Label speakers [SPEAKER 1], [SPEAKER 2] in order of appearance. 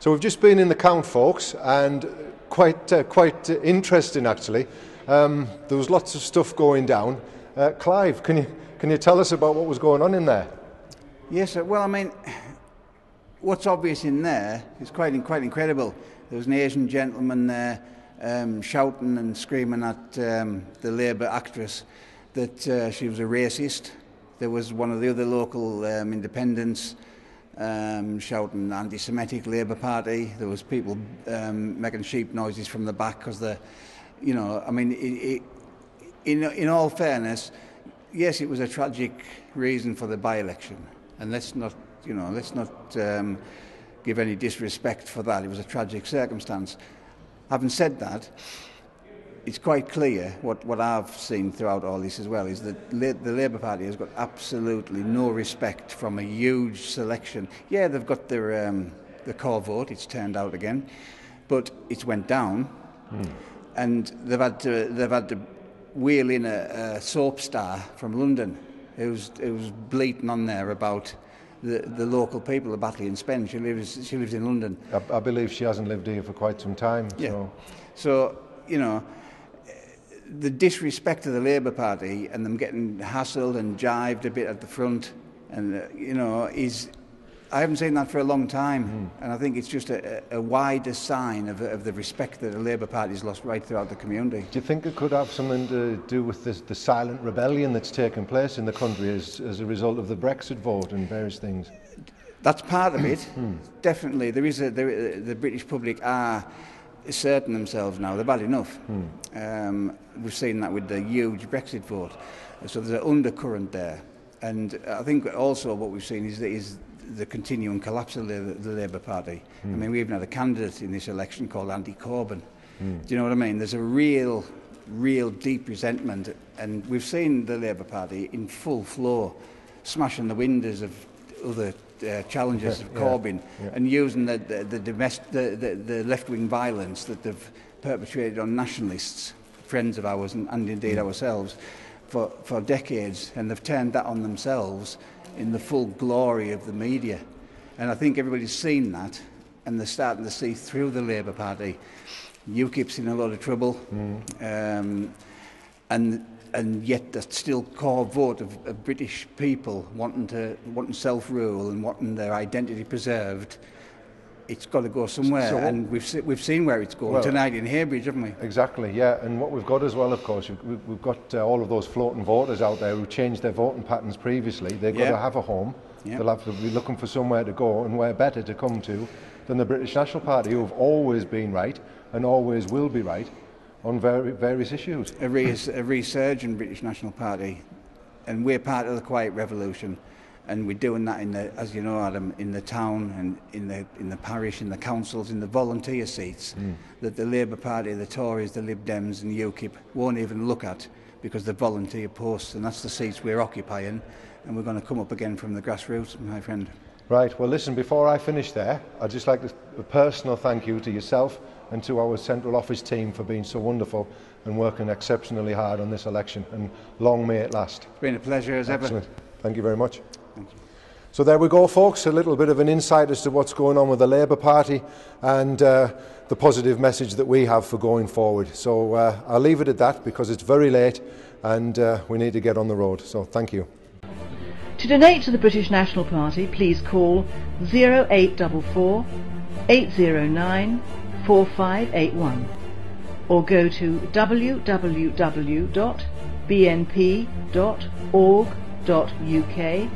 [SPEAKER 1] So we've just been in the count, folks, and quite interesting actually. There was lots of stuff going down. Clive, can you tell us about what was going on in there?
[SPEAKER 2] Yes, well, I mean, what's obvious in there is quite incredible. There was an Asian gentleman there shouting and screaming at the Labour actress that she was a racist. There was one of the other local independents shouting anti-Semitic Labour Party. There was people making sheep noises from the back because I mean, in all fairness, yes, it was a tragic reason for the by-election, and let's not give any disrespect for that. It was a tragic circumstance. Having said that, it's quite clear what I've seen throughout all this as well is that the Labour Party has got absolutely no respect from a huge selection. Yeah, they've got the core vote. It's turned out again, but it's went down, and they've had to wheel in a soap star from London who's bleating on there about the local people of Batley Spen. She lives in London.
[SPEAKER 1] I believe she hasn't lived here for quite some time.
[SPEAKER 2] Yeah. So the disrespect of the Labour Party and them getting hassled and jived a bit at the front, and I haven't seen that for a long time, and I think it's just a wider sign of the respect that the Labour Party's lost right throughout the community.
[SPEAKER 1] Do you think it could have something to do with the silent rebellion that's taken place in the country as a result of the Brexit vote and various things?
[SPEAKER 2] That's part of it. Definitely, the British public are asserting themselves now. They're bad enough. We've seen that with the huge Brexit vote. So there's an undercurrent there, and I think also what we've seen is the continuing collapse of the Labour Party. I mean, we even had a candidate in this election called Andy Corbyn. Do you know what I mean? There's a real deep resentment, and we've seen the Labour Party in full flow, smashing the windows of other challengers of Corbyn and using the left-wing violence that they've perpetrated on nationalists, friends of ours and indeed ourselves, for decades, and they've turned that on themselves in the full glory of the media. And I think everybody's seen that, and they're starting to see through the Labour Party. UKIP's in a lot of trouble, and yet the still core vote of British people wanting self-rule and wanting their identity preserved. It's got to go somewhere, and we've seen where it's going tonight in Heybridge, haven't we?
[SPEAKER 1] Exactly, yeah. And what we've got as well, of course, we've got all of those floating voters out there who changed their voting patterns previously. They've got to have a home. They'll have to be looking for somewhere to go, and where better to come to than the British National Party, who have always been right and always will be right on various issues.
[SPEAKER 2] A resurgent British National Party, and we're part of the Quiet Revolution. And we're doing that as you know, Adam, in the town and in the parish, in the councils, in the volunteer seats that the Labour Party, the Tories, the Lib Dems and UKIP won't even look at, because they're volunteer posts, and that's the seats we're occupying, and we're going to come up again from the grassroots, my friend.
[SPEAKER 1] Right, well listen, before I finish there, I'd just like a personal thank you to yourself and to our central office team for being so wonderful and working exceptionally hard on this election, and long may it last.
[SPEAKER 2] It's been a pleasure as ever.
[SPEAKER 1] Excellent. Thank you very much. So there we go, folks, a little bit of an insight as to what's going on with the Labour Party and the positive message that we have for going forward. So I'll leave it at that, because it's very late and we need to get on the road. So thank you.
[SPEAKER 3] To donate to the British National Party, please call 0844 809 4581 or go to www.bnp.org.uk